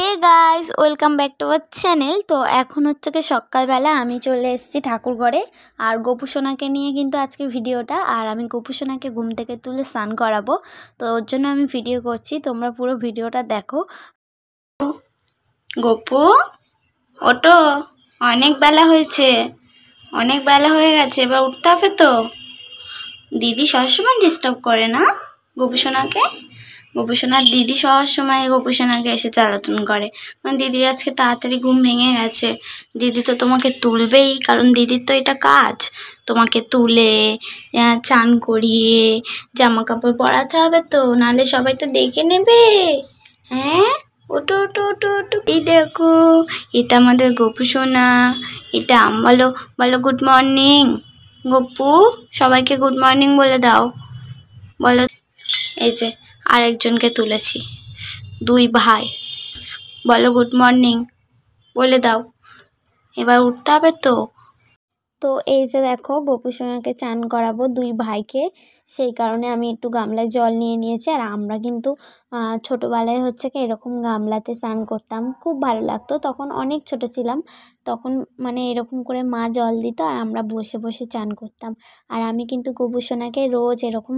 Hey guys, welcome back to our channel. তো এখন হচ্ছে কি সকালবেলা আমি চলে এসেছি ঠাকুর ঘরে। আর গোপু সোনাকে নিয়ে কিন্তু আজকে ভিডিওটা। আর আমি গোপু সোনাকে ঘুম থেকে তুলে স্নান করাবো, তো ওর জন্য আমি ভিডিও করছি, তোমরা পুরো ভিডিওটা দেখো। গোপু ওঠো, অনেক বেলা হয়েছে, অনেক বেলা হয়ে গেছে, এবার উঠতে হবে তো। দিদি সবসময় ডিস্টার্ব করে না গোপু সোনাকে। গোপু সোনার দিদি সবসময় গোপু সোনাকে এসে জ্বালাতন করে, কারণ দিদির আজকে তাড়াতাড়ি ঘুম ভেঙে গেছে। দিদি তো তোমাকে তুলবেই, কারণ দিদির তো এটা কাজ, তোমাকে তুলে চান করিয়ে জামা কাপড় পরাতে হবে তো, নাহলে সবাই তো দেখে নেবে। হ্যাঁ, ওটো ওটো ওটো ওটো। এই দেখো, এটা আমাদের গোপু সোনা। এটা বলো বলো গুড মর্নিং। গোপু, সবাইকে গুড মর্নিং বলে দাও, বলো। এই যে আরেকজনকে তুলেছি, দুই ভাই, বলো গুড মর্নিং বলে দাও। এবার উঠতে হবে তো। তো এই যে দেখো, গোপু সোনাকে চান করাবো দুই ভাইকে, সেই কারণে আমি একটু গামলায় জল নিয়ে নিয়েছি। আর আমরা কিন্তু ছোটোবেলায় হচ্ছে কি এরকম গামলাতে স্নান করতাম, খুব ভালো লাগতো। তখন অনেক ছোট ছিলাম, তখন মানে এরকম করে মা জল দিত আর আমরা বসে বসে চান করতাম। আর আমি কিন্তু গোপু সোনাকে রোজ এরকম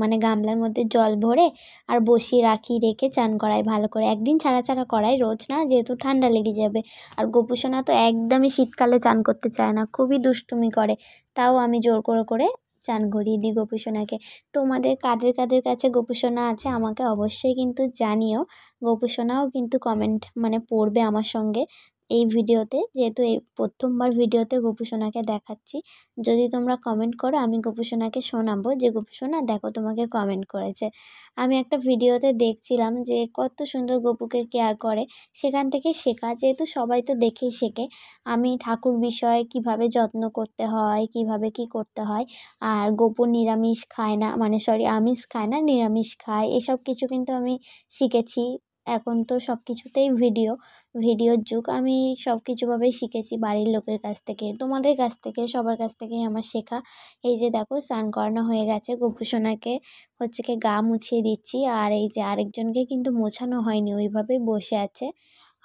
মানে গামলার মধ্যে জল ভরে আর বসিয়ে রেখে চান করাই ভালো করে, একদিন ছাড়া ছাড়া করাই, রোজ না, যেহেতু ঠান্ডা লেগে যাবে। আর গোপু সোনা তো একদমই শীতকালে চান করতে চায় না, খুবই দুষ্টুমি করে, তাও আমি জোর করে করে চান করিয়ে দিই গোপু সোনাকে। তোমাদের কাদের কাদের কাছে গোপু সোনা আছে আমাকে অবশ্যই কিন্তু জানিও। গোপু সোনাও কিন্তু কমেন্ট মানে পড়বে আমার সঙ্গে এই ভিডিওতে, যেহেতু এই প্রথমবার ভিডিওতে গোপু সোনাকে দেখাচ্ছি। যদি তোমরা কমেন্ট করো আমি গোপু সোনাকে শোনাবো যে গোপু সোনা দেখো তোমাকে কমেন্ট করেছে। আমি একটা ভিডিওতে দেখছিলাম যে কত সুন্দর গোপুকে কেয়ার করে, সেখান থেকে শেখা, যেহেতু সবাই তো দেখেই শেখে। আমি ঠাকুর বিষয়ে কিভাবে যত্ন করতে হয়, কিভাবে কি করতে হয়। আর গোপু নিরামিষ খায় না, মানে সরি আমিষ খায় না, নিরামিষ খায়, এসব কিছু কিন্তু আমি শিখেছি। এখন তো সব কিছুতেই ভিডিওর যুগ, আমি সব কিছুভাবেই শিখেছি বাড়ির লোকের কাছ থেকে, তোমাদের কাছ থেকে, সবার কাছ থেকেই আমার শেখা। এই যে দেখো স্নান করানো হয়ে গেছে, গোপু সোনাকে হচ্ছে কি গা মুছিয়ে দিচ্ছি। আর এই যে আরেকজনকে কিন্তু মোছানো হয়নি, ওইভাবেই বসে আছে।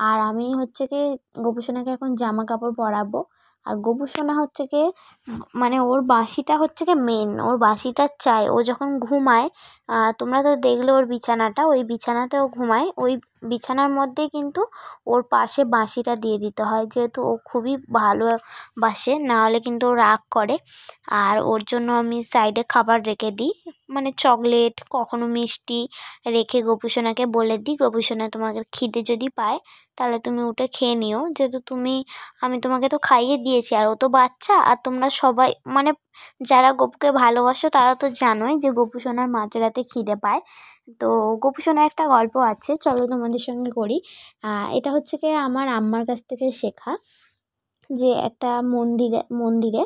আর আমি হচ্ছে কি গোপু সোনাকে এখন জামা কাপড় পরাবো। আর গোপু সোনা হচ্ছে কি মানে ওর বাসিটা হচ্ছে কি মেন, ওর বাসিটা চাই, ও যখন ঘুমায়, তোমরা তো দেখলে ওর বিছানাটা, ওই বিছানাতে ও ঘুমায়, ওই বিছানার মধ্যেই কিন্তু ওর পাশে বাঁশিটা দিয়ে দিতে হয়, যেহেতু ও খুবই ভালোবাসে, না হলে কিন্তু ও রাগ করে। আর ওর জন্য আমি সাইডে খাবার রেখে দিই, মানে চকলেট, কখনো মিষ্টি রেখে গোপু সোনাকে বলে দিই, গোপু সোনা তোমাকে খিদে যদি পায় তাহলে তুমি উঠে খেয়ে নিও, যেহেতু আমি তোমাকে তো খাইয়ে দিয়েছি, আর ও তো বাচ্চা। আর তোমরা সবাই মানে যারা গোপুকে ভালোবাসো তারা তো জানোই যে গোপু সোনার মাঝরাতে খিদে পায়। তো গোপু সোনার একটা গল্প আছে, চলো তোমাদের সঙ্গে করি। এটা হচ্ছে কি আমার আম্মার কাছ থেকে শেখা, যে একটা মন্দিরে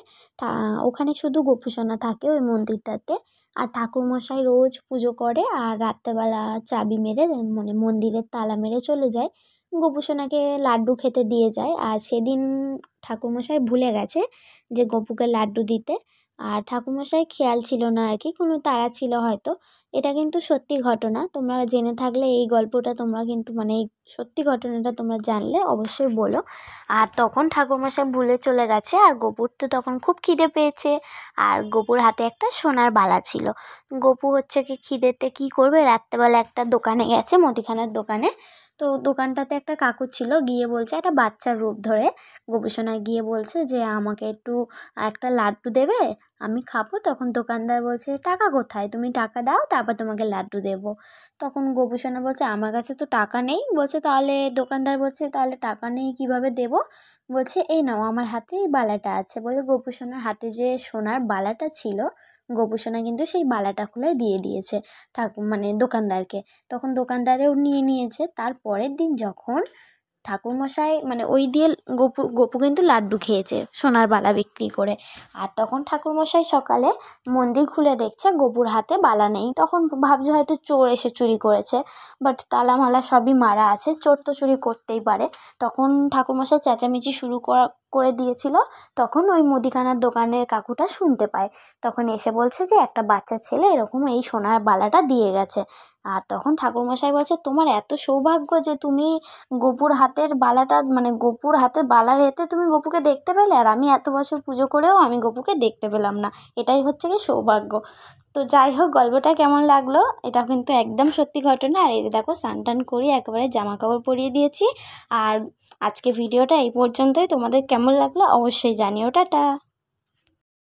ওখানে শুধু গোপু সোনা থাকে ওই মন্দিরটাতে। আর ঠাকুরমশাই রোজ পুজো করে আর রাত্রেবেলা চাবি মেরে মানে মন্দিরের তালা মেরে চলে যায়, গোপু সোনাকে লাড্ডু খেতে দিয়ে যায়। আর সেদিন ঠাকুরমশাই ভুলে গেছে যে গোপুকে লাড্ডু দিতে, আর ঠাকুরমশাই খেয়াল ছিল না আর কি, কোনো তাড়া ছিল হয়তো। এটা কিন্তু সত্যি ঘটনা, তোমরা জেনে থাকলে এই গল্পটা তোমরা কিন্তু মানে এই সত্যি ঘটনাটা তোমরা জানলে অবশ্যই বলো। আর তখন ঠাকুরমশাই ভুলে চলে গেছে, আর গোপুর তো তখন খুব খিদে পেয়েছে। আর গোপুর হাতে একটা সোনার বালা ছিল। গোপু হচ্ছে কি খিদেতে কী করবে, রাত্রেবেলা একটা দোকানে গেছে, মুদিখানার দোকানে। তো দোকানটাতে একটা কাকু ছিল, গিয়ে বলছে, একটা বাচ্চার রূপ ধরে গোপু সোনা গিয়ে বলছে যে আমাকে একটু একটা লাড্ডু দেবে, আমি খাবো। তখন দোকানদার বলছে টাকা কোথায়, তুমি টাকা দাও তারপর তোমাকে লাড্ডু দেবো। তখন গোপু সোনা বলছে আমার কাছে তো টাকা নেই। বলছে তাহলে, দোকানদার বলছে তাহলে টাকা নেই কিভাবে দেবো। বলছে এই নাও আমার হাতে এই বালাটা আছে, বলে গোপু সোনার হাতে যে সোনার বালাটা ছিল, গোপু সোনা কিন্তু সেই বালাটা খুলে দিয়ে দিয়েছে মানে দোকানদারকে। তখন দোকানদারেও নিয়ে নিয়েছে। তার পরের দিন যখন ঠাকুরমশাই মানে ওই দিয়ে গোপু কিন্তু লাড্ডু খেয়েছে সোনার বালা বিক্রি করে। আর তখন ঠাকুরমশাই সকালে মন্দির খুলে দেখছে গোপুর হাতে বালা নেই। তখন ভাবছে হয়তো চোর এসে চুরি করেছে, বাট তালা মালা সবই মারা আছে, চোর তো চুরি করতেই পারে। তখন ঠাকুরমশাই চেঁচামেচি শুরু করে দিয়েছিল, তখন ওই মুদিখানার দোকানের কাকুটা শুনতে পায়। তখন এসে বলছে যে একটা বাচ্চা ছেলে এরকম এই সোনার বালাটা দিয়ে গেছে। আর তখন ঠাকুরমশাই বলছে, তোমার এত সৌভাগ্য যে তুমি গপুর হাতের বালাটা, মানে গপুর হাতের বালার এতে তুমি গপুকে দেখতে পেলে, আর আমি এত বছর পুজো করেও আমি গপুকে দেখতে পেলাম না, এটাই হচ্ছে কি সৌভাগ্য। তো যাই হোক, গল্পটা কেমন লাগলো? এটা কিন্তু একদম সত্যি ঘটনা। আর এই যে দেখো, স্নান টান করি, একেবারে জামা কাপড় পরিয়ে দিয়েছি। আর আজকে ভিডিওটা এই পর্যন্তই। তোমাদের কেমন লাগলো অবশ্যই জানিও। টাটা।